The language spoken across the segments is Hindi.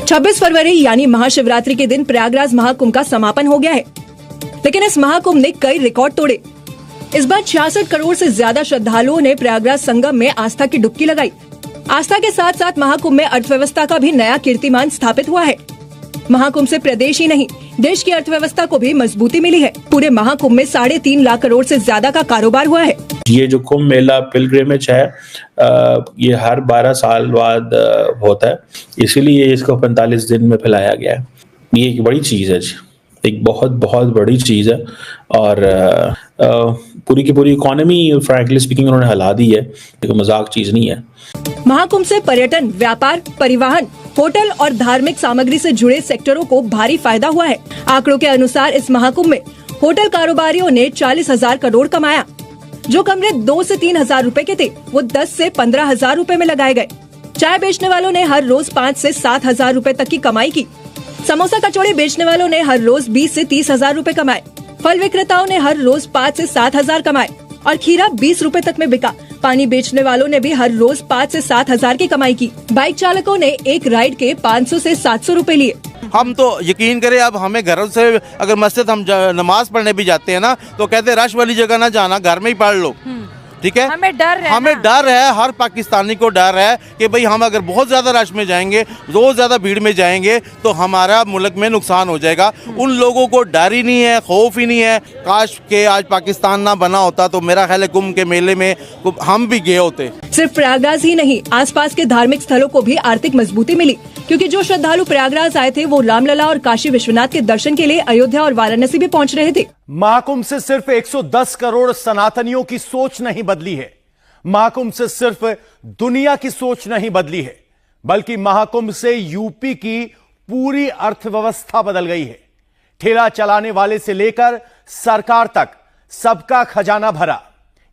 26 फरवरी यानी महाशिवरात्रि के दिन प्रयागराज महाकुंभ का समापन हो गया है, लेकिन इस महाकुंभ ने कई रिकॉर्ड तोड़े। इस बार 66 करोड़ से ज्यादा श्रद्धालुओं ने प्रयागराज संगम में आस्था की डुबकी लगाई। आस्था के साथ साथ महाकुंभ में अर्थव्यवस्था का भी नया कीर्तिमान स्थापित हुआ है। महाकुंभ से प्रदेश ही नहीं, देश की अर्थव्यवस्था को भी मजबूती मिली है। पूरे महाकुंभ में 3.5 लाख करोड़ से ज्यादा का कारोबार हुआ है। ये जो कुंभ मेला पिलग्रिमेज है, ये हर 12 साल बाद होता है, इसीलिए इसको 45 दिन में फैलाया गया है। ये एक बड़ी चीज है, एक बहुत बहुत बड़ी चीज है, और पूरी की पूरी इकोनॉमी फ्रैंकली स्पीकिंग उन्होंने हिला दी है। एक मजाक चीज नहीं है। महाकुंभ से पर्यटन, व्यापार, परिवहन, होटल और धार्मिक सामग्री से जुड़े सेक्टरों को भारी फायदा हुआ है। आंकड़ों के अनुसार इस महाकुंभ में होटल कारोबारियों ने 40,000 करोड़ कमाया। जो कमरे 2 से 3 हजार रूपए के थे, वो 10 से 15 हजार रूपए में लगाए गए। चाय बेचने वालों ने हर रोज 5 से 7 हजार रूपए तक की कमाई की। समोसा कचौड़ी बेचने वालों ने हर रोज 20 से 30 हजार रूपए कमाए। फल विक्रेताओं ने हर रोज 5 से 7 हजार कमाए और खीरा 20 रूपए तक में बिका। पानी बेचने वालों ने भी हर रोज 5 से 7 हजार की कमाई की। बाइक चालकों ने एक राइड के 500 से 700 रूपए लिए। हम तो यकीन करें, अब हमें घर से अगर मस्जिद हम नमाज पढ़ने भी जाते हैं ना, तो कहते हैं रश वाली जगह ना जाना, घर में ही पढ़ लो। ठीक है, हमें डर है, हर पाकिस्तानी को डर है कि भाई हम अगर बहुत ज्यादा रश में जाएंगे, बहुत ज्यादा भीड़ में जाएंगे, तो हमारा मुल्क में नुकसान हो जाएगा। उन लोगों को डर ही नहीं है, खौफ ही नहीं है। काश के आज पाकिस्तान ना बना होता तो मेरा ख्याल है कुंभ के मेले में हम भी गए होते। सिर्फ प्रयागराज ही नहीं, आसपास के धार्मिक स्थलों को भी आर्थिक मजबूती मिली, क्योंकि जो श्रद्धालु प्रयागराज आए थे वो रामलला और काशी विश्वनाथ के दर्शन के लिए अयोध्या और वाराणसी भी पहुंच रहे थे। महाकुंभ से सिर्फ 110 करोड़ सनातनियों की सोच नहीं बदली है। महाकुंभ से सिर्फ दुनिया की सोच नहीं बदली है, बल्कि महाकुंभ से यूपी की पूरी अर्थव्यवस्था बदल गई है। ठेला चलाने वाले से लेकर सरकार तक सबका खजाना भरा।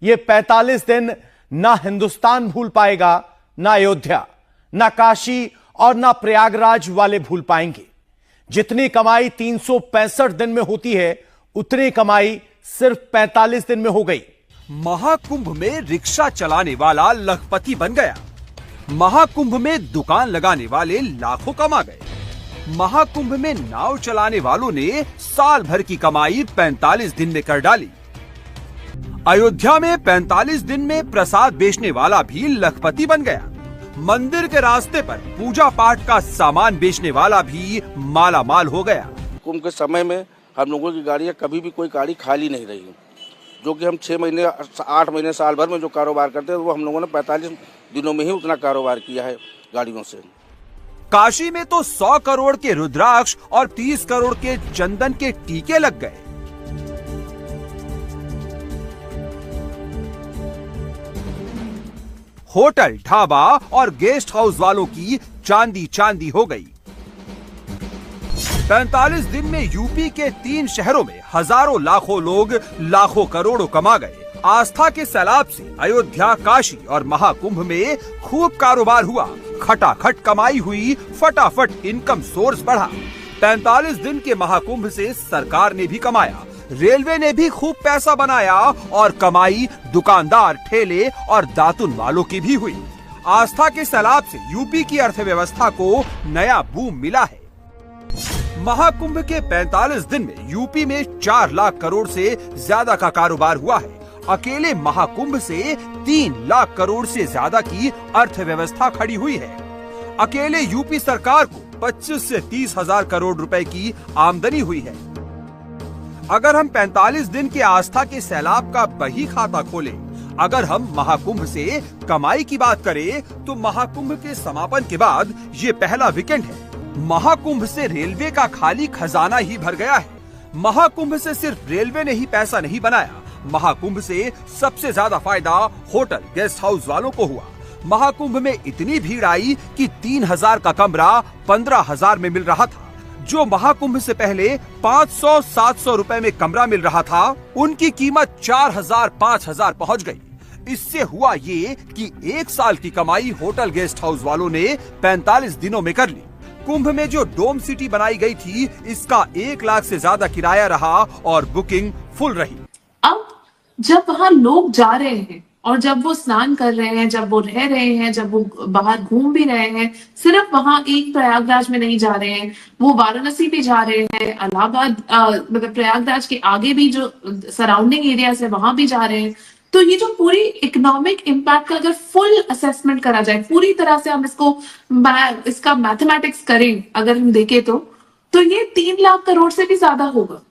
ये 45 दिन ना हिंदुस्तान भूल पाएगा, ना अयोध्या, ना काशी और ना प्रयागराज वाले भूल पाएंगे। जितनी कमाई 365 दिन में होती है, उतनी कमाई सिर्फ 45 दिन में हो गई। महाकुंभ में रिक्शा चलाने वाला लखपति बन गया। महाकुंभ में दुकान लगाने वाले लाखों कमा गए। महाकुंभ में नाव चलाने वालों ने साल भर की कमाई 45 दिन में कर डाली। अयोध्या में 45 दिन में प्रसाद बेचने वाला भी लखपति बन गया। मंदिर के रास्ते पर पूजा पाठ का सामान बेचने वाला भी माला माल हो गया। कुंभ के समय में हम लोगों की गाड़ियां कभी भी कोई गाड़ी खाली नहीं रही, जो कि हम 6 महीने 8 महीने साल भर में जो कारोबार करते हैं वो हम लोगों ने 45 दिनों में ही उतना कारोबार किया है गाड़ियों से। काशी में तो 100 करोड़ के रुद्राक्ष और 30 करोड़ के चंदन के टीके लग गए। होटल, ढाबा और गेस्ट हाउस वालों की चांदी चांदी हो गई। 45 दिन में यूपी के 3 शहरों में हजारों लाखों लोग लाखों करोड़ों कमा गए। आस्था के सैलाब से अयोध्या, काशी और महाकुंभ में खूब कारोबार हुआ। खटाखट कमाई हुई, फटाफट इनकम सोर्स बढ़ा। 45 दिन के महाकुंभ से सरकार ने भी कमाया, रेलवे ने भी खूब पैसा बनाया और कमाई दुकानदार, ठेले और दातुन वालों की भी हुई। आस्था के सैलाब से यूपी की अर्थव्यवस्था को नया बूम मिला है। महाकुंभ के 45 दिन में यूपी में 4 लाख करोड़ से ज्यादा का कारोबार हुआ है। अकेले महाकुंभ से 3 लाख करोड़ से ज्यादा की अर्थव्यवस्था खड़ी हुई है। अकेले यूपी सरकार को 25 से 30 हजार करोड़ रुपए की आमदनी हुई है। अगर हम 45 दिन के आस्था के सैलाब का बही खाता खोलें, अगर हम महाकुंभ से कमाई की बात करें, तो महाकुंभ के समापन के बाद ये पहला वीकेंड है। महाकुंभ से रेलवे का खाली खजाना ही भर गया है। महाकुंभ से सिर्फ रेलवे ने ही पैसा नहीं बनाया, महाकुंभ से सबसे ज्यादा फायदा होटल, गेस्ट हाउस वालों को हुआ। महाकुंभ में इतनी भीड़ आई कि 3000 का कमरा 15,000 में मिल रहा था। जो महाकुंभ से पहले 500-700 रुपए में कमरा मिल रहा था, उनकी कीमत 4,000-5,000 पहुंच गई। इससे हुआ ये कि 1 साल की कमाई होटल, गेस्ट हाउस वालों ने 45 दिनों में कर ली। कुंभ में जो डोम सिटी बनाई गई थी, इसका 1 लाख से ज्यादा किराया रहा और बुकिंग फुल रही। अब जब वहाँ लोग जा रहे हैं और जब वो स्नान कर रहे हैं, जब वो रह रहे हैं, जब वो बाहर घूम भी रहे हैं, सिर्फ वहां एक प्रयागराज में नहीं जा रहे हैं, वो वाराणसी भी जा रहे हैं, इलाहाबाद मतलब प्रयागराज के आगे भी जो सराउंडिंग एरियाज है वहां भी जा रहे हैं। तो ये जो पूरी इकोनॉमिक इम्पैक्ट का अगर फुल असेसमेंट करा जाए, पूरी तरह से हम इसका मैथमेटिक्स करें अगर हम देखें तो ये 3 लाख करोड़ से भी ज्यादा होगा,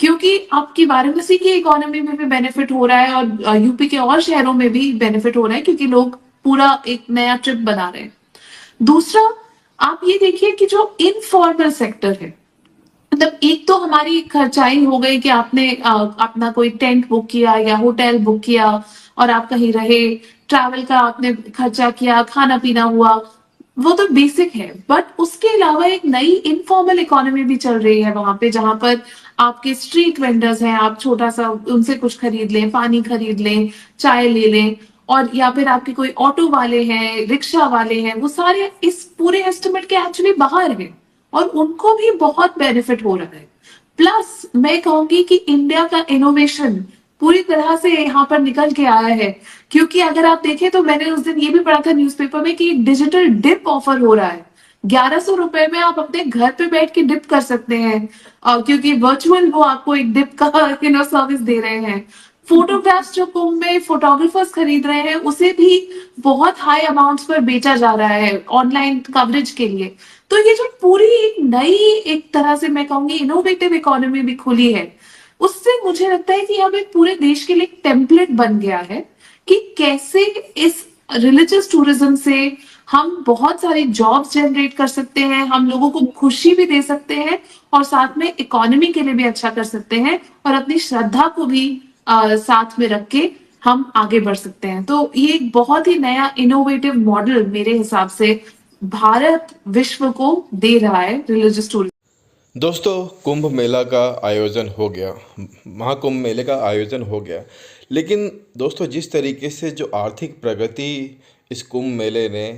क्योंकि आपकी वाराणसी की इकोनॉमी में भी बेनिफिट हो रहा है और यूपी के और शहरों में भी बेनिफिट हो रहा है, क्योंकि लोग पूरा एक नया ट्रिप बना रहे हैं। दूसरा, आप ये देखिए कि जो इनफॉर्मल सेक्टर है, मतलब एक तो हमारी खर्चाई हो गई कि आपने अपना कोई टेंट बुक किया या होटल बुक किया और आप कहीं रहे, ट्रैवल का आपने खर्चा किया, खाना पीना हुआ, वो तो बेसिक है। बट उसके अलावा एक नई इनफॉर्मल इकोनॉमी भी चल रही है वहां पे, जहां पर आपके स्ट्रीट वेंडर्स हैं, आप छोटा सा उनसे कुछ खरीद लें, पानी खरीद लें, चाय ले लें, और या फिर आपके कोई ऑटो वाले हैं, रिक्शा वाले हैं, वो सारे इस पूरे एस्टिमेट के एक्चुअली बाहर हैं और उनको भी बहुत बेनिफिट हो रहा है। प्लस मैं कहूंगी कि इंडिया का इनोवेशन पूरी तरह से यहाँ पर निकल के आया है, क्योंकि अगर आप देखें तो मैंने उस दिन ये भी पढ़ा था न्यूज़पेपर में कि डिजिटल डिप ऑफर हो रहा है। 1100 रुपए में आप अपने घर पे बैठ के डिप कर सकते हैं, क्योंकि वर्चुअल वो आपको एक डिप का सर्विस दे रहे हैं। फोटोग्राफ्स जो कुंभ में फोटोग्राफर्स खरीद रहे हैं, उसे भी बहुत हाई अमाउंट्स पर बेचा जा रहा है ऑनलाइन कवरेज के लिए। तो ये जो पूरी एक नई, एक तरह से मैं कहूंगी इनोवेटिव इकोनॉमी भी खुली है, उससे मुझे लगता है कि अब एक पूरे देश के लिए एक टेम्पलेट बन गया है कि कैसे इस रिलीजियस टूरिज्म से हम बहुत सारी जॉब्स जनरेट कर सकते हैं, हम लोगों को खुशी भी दे सकते हैं और साथ में इकोनॉमी के लिए भी अच्छा कर सकते हैं, और अपनी श्रद्धा को भी साथ में रख के हम आगे बढ़ सकते हैं। तो ये एक बहुत ही नया इनोवेटिव मॉडल मेरे हिसाब से भारत विश्व को दे रहा है रिलीजियस टूरिज्म। दोस्तों, कुंभ मेला का आयोजन हो गया, महाकुंभ मेले का आयोजन हो गया, लेकिन दोस्तों जिस तरीके से जो आर्थिक प्रगति इस कुंभ मेले ने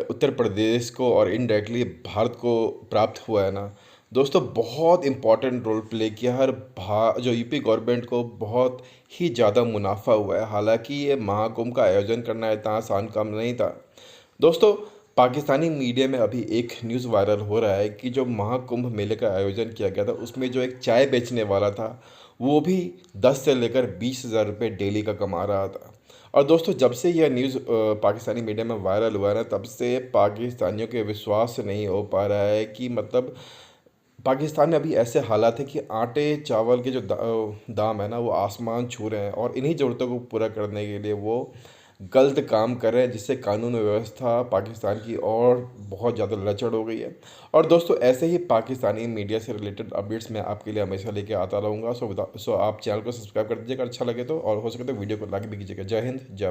उत्तर प्रदेश को और इनडायरेक्टली भारत को प्राप्त हुआ है ना दोस्तों, बहुत इम्पॉर्टेंट रोल प्ले किया है। जो यूपी गवर्नमेंट को बहुत ही ज़्यादा मुनाफा हुआ है। हालांकि ये महाकुंभ का आयोजन करना इतना आसान काम नहीं था। दोस्तों, पाकिस्तानी मीडिया में अभी एक न्यूज़ वायरल हो रहा है कि जो महाकुंभ मेले का आयोजन किया गया था, उसमें जो एक चाय बेचने वाला था वो भी 10 से लेकर 20,000 रुपये डेली का कमा रहा था। और दोस्तों, जब से यह न्यूज़ पाकिस्तानी मीडिया में वायरल हुआ है ना, तब से पाकिस्तानियों के विश्वास नहीं हो पा रहा है कि मतलब पाकिस्तान में अभी ऐसे हालात है कि आटे चावल के जो दाम है ना वो आसमान छू रहे हैं, और इन्हीं ज़रूरतों को पूरा करने के लिए वो गलत काम कर रहे हैं, जिससे कानून व्यवस्था पाकिस्तान की और बहुत ज़्यादा लचड़ हो गई है। और दोस्तों, ऐसे ही पाकिस्तानी मीडिया से रिलेटेड अपडेट्स मैं आपके लिए हमेशा लेके आता रहूँगा। सो आप चैनल को सब्सक्राइब कर दीजिएगा अच्छा लगे तो, और हो सके तो वीडियो को लाइक भी कीजिएगा। जय हिंद, जय